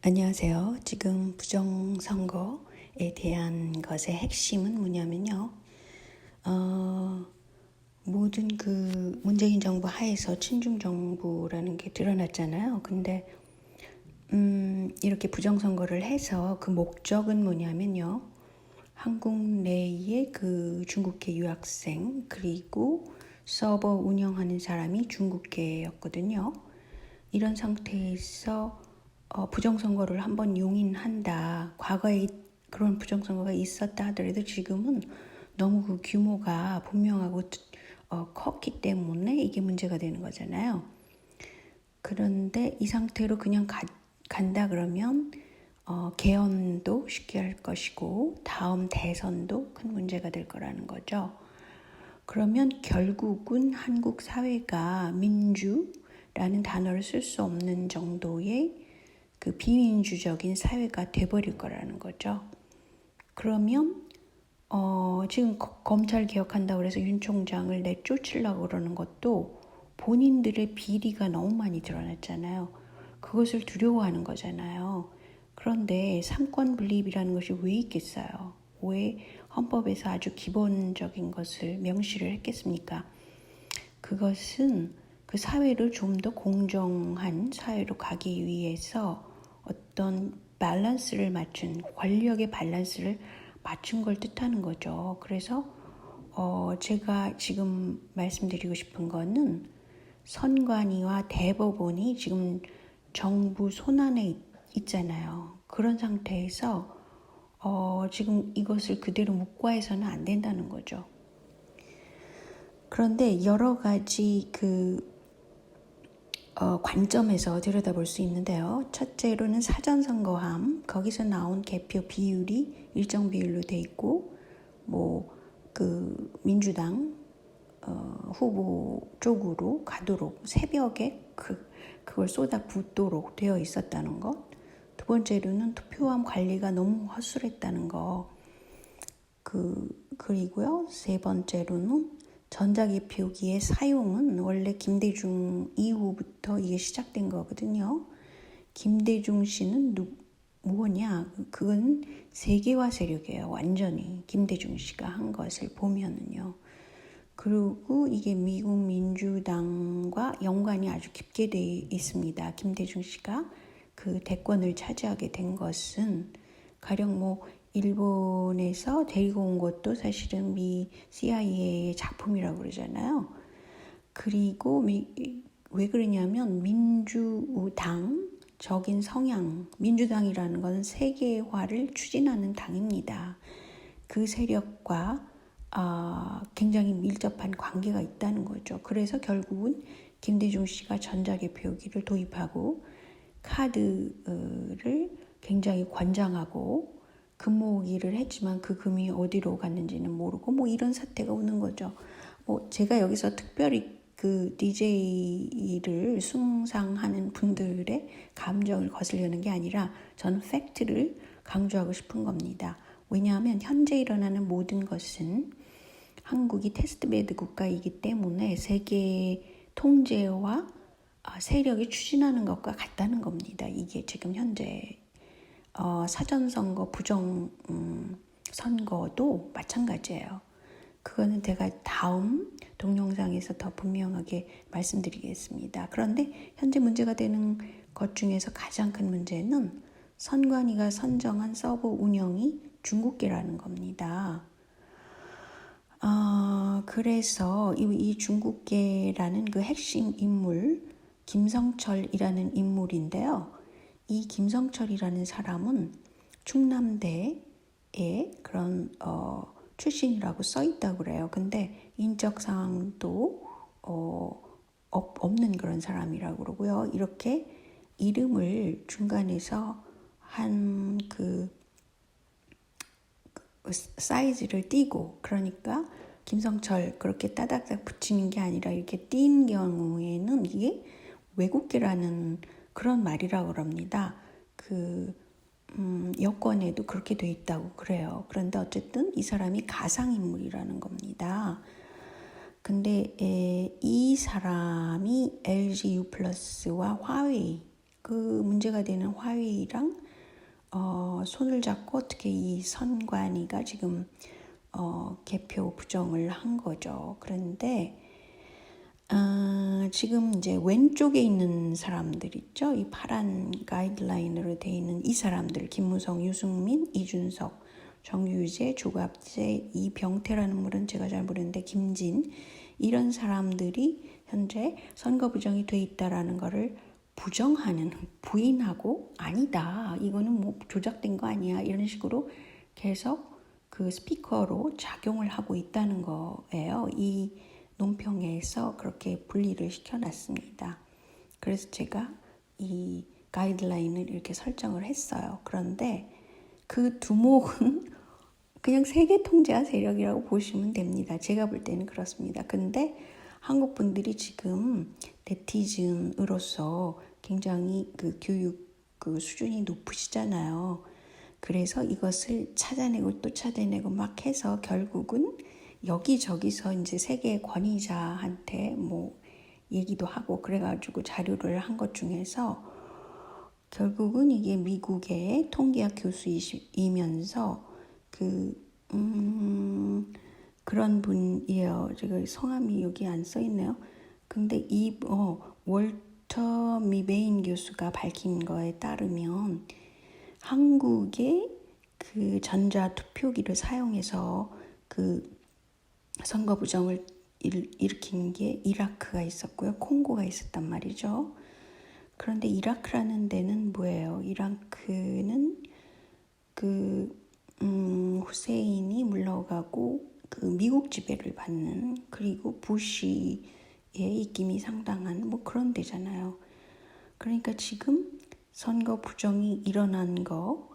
안녕하세요. 지금 부정선거에 대한 것의 핵심은 뭐냐면요. 모든 그 문재인 정부 하에서 친중 정부라는 게 드러났잖아요. 근데 이렇게 부정선거를 해서 그 목적은 뭐냐면요. 한국 내의 그 중국계 유학생 그리고 서버 운영하는 사람이 중국계였거든요. 이런 상태에서 부정선거를 한번 용인한다. 과거에 그런 부정선거가 있었다 하더라도 지금은 너무 그 규모가 분명하고 컸기 때문에 이게 문제가 되는 거잖아요. 그런데 이 상태로 그냥 간다 그러면 개헌도 쉽게 할 것이고 다음 대선도 큰 문제가 될 거라는 거죠. 그러면 결국은 한국 사회가 민주라는 단어를 쓸 수 없는 정도의 그 비민주적인 사회가 돼버릴 거라는 거죠. 그러면 지금 검찰 개혁한다고 해서 윤 총장을 내쫓으려고 그러는 것도 본인들의 비리가 너무 많이 드러났잖아요. 그것을 두려워하는 거잖아요. 그런데 삼권 분립이라는 것이 왜 있겠어요? 왜 헌법에서 아주 기본적인 것을 명시를 했겠습니까? 그것은 그 사회를 좀 더 공정한 사회로 가기 위해서 어떤 밸런스를 맞춘, 권력의 밸런스를 맞춘 걸 뜻하는 거죠. 그래서 제가 지금 말씀드리고 싶은 거는 선관위와 대법원이 지금 정부 손안에 있잖아요. 그런 상태에서 지금 이것을 그대로 묵과해서는 안 된다는 거죠. 그런데 여러 가지 관점에서 들여다볼 수 있는데요. 첫째로는 사전선거함, 거기서 나온 개표 비율이 일정 비율로 돼 있고, 민주당 후보 쪽으로 가도록 새벽에 그걸 쏟아붓도록 되어 있었다는 것. 두 번째로는 투표함 관리가 너무 허술했다는 거. 그리고요. 세 번째로는 전자개표기의 사용은 원래 김대중 이후부터 이게 시작된 거거든요. 김대중 씨는 뭐냐? 그건 세계화 세력이에요. 완전히 김대중 씨가 한 것을 보면은요. 그리고 이게 미국 민주당과 연관이 아주 깊게 돼 있습니다. 김대중 씨가 그 대권을 차지하게 된 것은 가령 일본에서 데리고 온 것도 사실은 미 CIA의 작품이라고 그러잖아요. 그리고 왜 그러냐면 민주당적인 성향, 민주당이라는 것은 세계화를 추진하는 당입니다. 그 세력과 굉장히 밀접한 관계가 있다는 거죠. 그래서 결국은 김대중 씨가 전자개표기를 도입하고 카드를 굉장히 권장하고 금 모으기를 했지만 그 금이 어디로 갔는지는 모르고 이런 사태가 오는 거죠. 제가 여기서 특별히 그 DJ를 숭상하는 분들의 감정을 거스르는 게 아니라 저는 팩트를 강조하고 싶은 겁니다. 왜냐하면 현재 일어나는 모든 것은 한국이 테스트베드 국가이기 때문에 세계 통제와 세력이 추진하는 것과 같다는 겁니다. 이게 지금 현재 사전선거 부정 선거도 마찬가지예요. 그거는 제가 다음 동영상에서 더 분명하게 말씀드리겠습니다. 그런데 현재 문제가 되는 것 중에서 가장 큰 문제는 선관위가 선정한 서버 운영이 중국계라는 겁니다. 그래서 이 중국계라는 그 핵심 인물 김성철이라는 인물인데요. 이 김성철이라는 사람은 충남대의 그런 출신이라고 써 있다고 그래요. 근데 인적사항도 없는 그런 사람이라고 그러고요. 이렇게 이름을 중간에서 한 사이즈를 띄고, 그러니까 김성철 그렇게 따닥따닥 붙이는 게 아니라 이렇게 띈 경우에는 이게 외국계라는 그런 말이라고 그럽니다. 여권에도 그렇게 돼 있다고 그래요. 그런데 어쨌든 이 사람이 가상인물이라는 겁니다. 근데 이 사람이 LG U+와 화웨이 문제가 되는 화웨이랑 손을 잡고 어떻게 이 선관위가 지금 개표 부정을 한 거죠. 그런데 지금 이제 왼쪽에 있는 사람들 있죠. 이 파란 가이드라인으로 돼 있는 이 사람들, 김무성, 유승민, 이준석, 정유재, 조갑재, 이병태라는 분은 제가 잘 모르는데 김진, 이런 사람들이 현재 선거 부정이 돼 있다라는 거를 부정하는, 부인하고 아니다, 이거는 뭐 조작된 거 아니야, 이런 식으로 계속 그 스피커로 작용을 하고 있다는 거예요. 이 논평에서 그렇게 분리를 시켜놨습니다. 그래서 제가 이 가이드라인을 이렇게 설정을 했어요. 그런데 그 두목은 그냥 세계 통제와 세력이라고 보시면 됩니다. 제가 볼 때는 그렇습니다. 근데 한국 분들이 지금 네티즌으로서 굉장히 그 교육 그 수준이 높으시잖아요. 그래서 이것을 찾아내고 또 찾아내고 막 해서 결국은 여기저기서 이제 세계 권위자한테 뭐 얘기도 하고 그래가지고 자료를 한 것 중에서 결국은 이게 미국의 통계학 교수이면서 그런 분이에요. 제가 성함이 여기 안 써 있네요. 근데 월터 미베인 교수가 밝힌 거에 따르면 한국의 그 전자 투표기를 사용해서 그 선거 부정을 일으킨 게 이라크가 있었고요. 콩고가 있었단 말이죠. 그런데 이라크라는 데는 뭐예요? 이라크는 후세인이 물러가고 그 미국 지배를 받는, 그리고 부시의 입김이 상당한 뭐 그런 데잖아요. 그러니까 지금 선거 부정이 일어난 거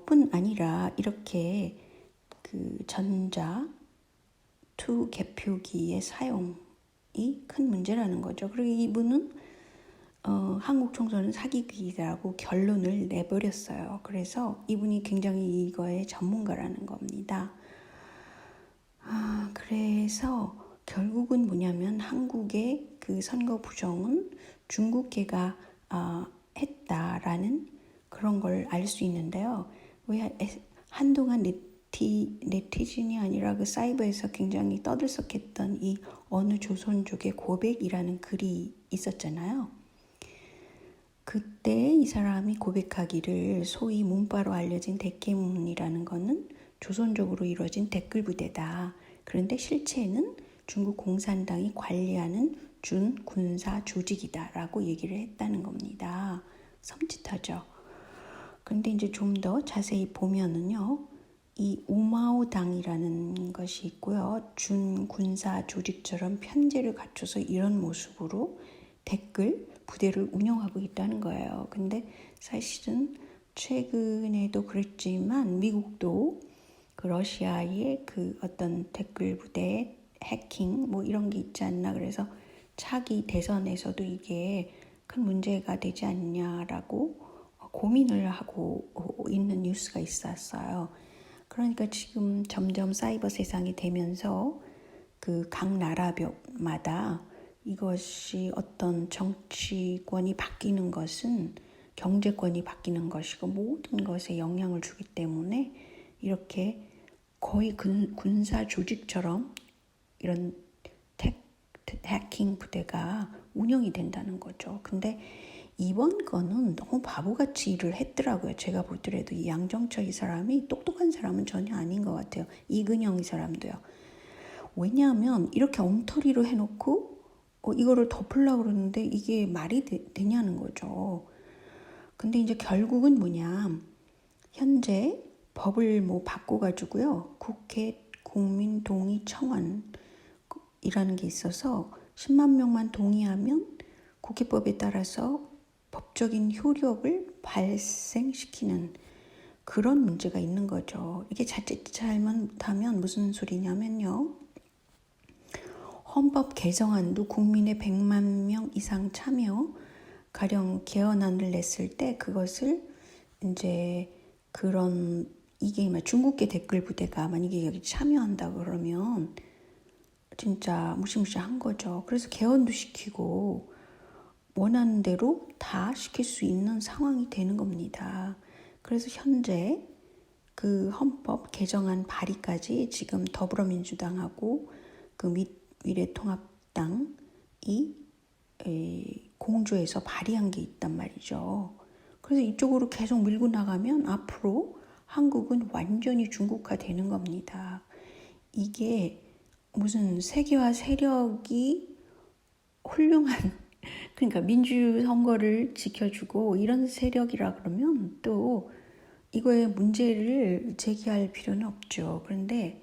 뿐 아니라 이렇게 그 전자 투 개표기의 사용이 큰 문제라는 거죠. 그리고 이분은 한국 총선은 사기극이라고 결론을 내버렸어요. 그래서 이분이 굉장히 이거의 전문가라는 겁니다. 그래서 결국은 뭐냐면 한국의 그 선거 부정은 중국계가 했다라는 그런 걸 알 수 있는데요. 왜 한동안 네티즌이 아니라 그 사이버에서 굉장히 떠들썩했던 이 어느 조선족의 고백이라는 글이 있었잖아요. 그때 이 사람이 고백하기를 소위 문바로 알려진 대깨문이라는 거는 조선족으로 이루어진 댓글 부대다. 그런데 실체는 중국 공산당이 관리하는 준군사 조직이다라고 얘기를 했다는 겁니다. 섬찟하죠. 근데 이제 좀 더 자세히 보면은요, 이 우마오당이라는 것이 있고요. 준군사 조직처럼 편제를 갖춰서 이런 모습으로 댓글 부대를 운영하고 있다는 거예요. 근데 사실은 최근에도 그랬지만 미국도 그 러시아의 그 어떤 댓글 부대 해킹 뭐 이런 게 있지 않나, 그래서 차기 대선에서도 이게 큰 문제가 되지 않냐라고 고민을 하고 있는 뉴스가 있었어요. 그러니까 지금 점점 사이버 세상이 되면서 그 각 나라마다 이것이 어떤 정치권이 바뀌는 것은 경제권이 바뀌는 것이고 모든 것에 영향을 주기 때문에 이렇게 거의 군사 조직처럼 이런 해킹 부대가 운영이 된다는 거죠. 근데 이번 거는 너무 바보같이 일을 했더라고요. 제가 보더라도 이 양정철 이 사람이 똑똑한 사람은 전혀 아닌 것 같아요. 이근영 이 사람도요. 왜냐하면 이렇게 엉터리로 해놓고 이거를 덮으려고 그러는데 이게 말이 되냐는 거죠. 근데 이제 결국은 뭐냐, 현재 법을 뭐 바꿔가지고요, 국회 국민동의청원이라는 게 있어서 10만 명만 동의하면 국회법에 따라서 법적인 효력을 발생시키는 그런 문제가 있는 거죠. 이게 자칫 잘못하면 무슨 소리냐면요, 헌법 개정안도 국민의 100만 명 이상 참여 가령 개헌안을 냈을 때 그것을 이제 그런 이게 중국계 댓글 부대가 만약에 여기 참여한다 그러면 진짜 무시무시한 거죠. 그래서 개헌도 시키고 원하는 대로 다 시킬 수 있는 상황이 되는 겁니다. 그래서 현재 그 헌법 개정안 발의까지 지금 더불어민주당하고 그 미래통합당이 공조해서 발의한 게 있단 말이죠. 그래서 이쪽으로 계속 밀고 나가면 앞으로 한국은 완전히 중국화 되는 겁니다. 이게 무슨 세계화 세력이 훌륭한 그러니까 민주선거를 지켜주고 이런 세력이라 그러면 또 이거에 문제를 제기할 필요는 없죠. 그런데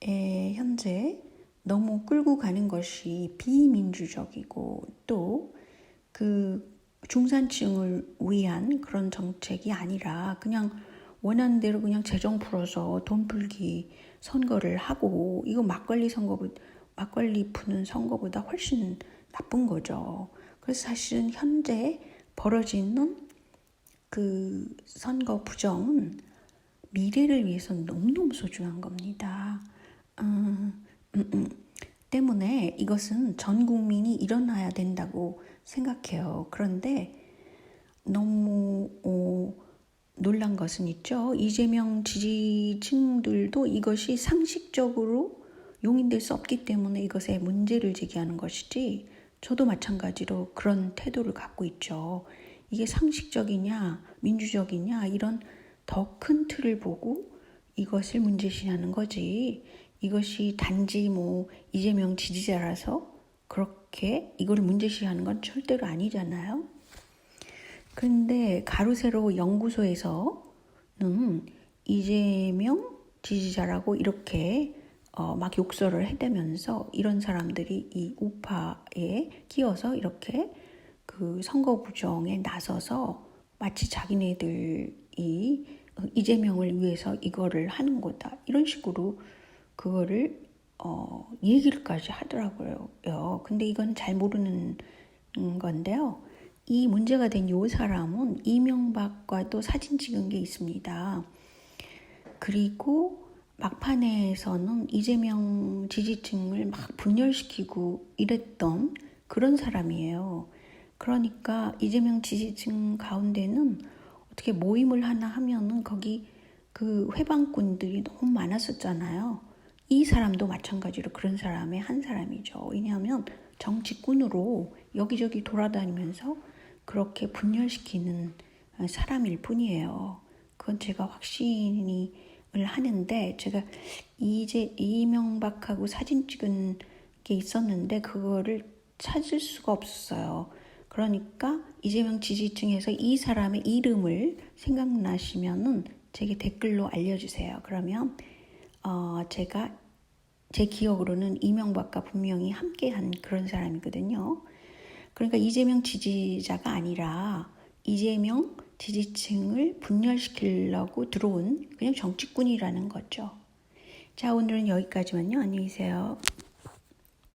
현재 너무 끌고 가는 것이 비민주적이고 또 그 중산층을 위한 그런 정책이 아니라 그냥 원하는 대로 그냥 재정 풀어서 돈 풀기 선거를 하고 이거 막걸리 푸는 선거보다 훨씬 나쁜 거죠. 그래서 사실은 현재 벌어지는 그 선거 부정은 미래를 위해서 너무너무 소중한 겁니다. 때문에 이것은 전 국민이 일어나야 된다고 생각해요. 그런데 너무 놀란 것은 있죠. 이재명 지지층들도 이것이 상식적으로 용인될 수 없기 때문에 이것에 문제를 제기하는 것이지 저도 마찬가지로 그런 태도를 갖고 있죠. 이게 상식적이냐 민주적이냐 이런 더 큰 틀을 보고 이것을 문제시하는 거지 이것이 단지 이재명 지지자라서 그렇게 이걸 문제시하는 건 절대로 아니잖아요. 그런데 가로세로 연구소에서는 이재명 지지자라고 이렇게 막 욕설을 해대면서 이런 사람들이 이 우파에 끼어서 이렇게 그 선거 부정에 나서서 마치 자기네들이 이재명을 위해서 이거를 하는 거다 이런 식으로 그거를 얘기를까지 하더라고요. 근데 이건 잘 모르는 건데요. 이 문제가 된 요 사람은 이명박과도 사진 찍은 게 있습니다. 그리고 막판에서는 이재명 지지층을 막 분열시키고 이랬던 그런 사람이에요. 그러니까 이재명 지지층 가운데는 어떻게 모임을 하나 하면은 거기 그 회방꾼들이 너무 많았었잖아요. 이 사람도 마찬가지로 그런 사람의 한 사람이죠. 왜냐하면 정치꾼으로 여기저기 돌아다니면서 그렇게 분열시키는 사람일 뿐이에요. 그건 제가 확신을 하는데 제가 이명박하고 사진 찍은 게 있었는데 그거를 찾을 수가 없었어요. 그러니까 이재명 지지층에서 이 사람의 이름을 생각나시면은 제게 댓글로 알려주세요. 그러면 제가 제 기억으로는 이명박과 분명히 함께한 그런 사람이거든요. 그러니까 이재명 지지자가 아니라 이재명 지지층을 분열시키려고 들어온 그냥 정치꾼이라는 거죠. 자, 오늘은 여기까지만요. 안녕히 계세요.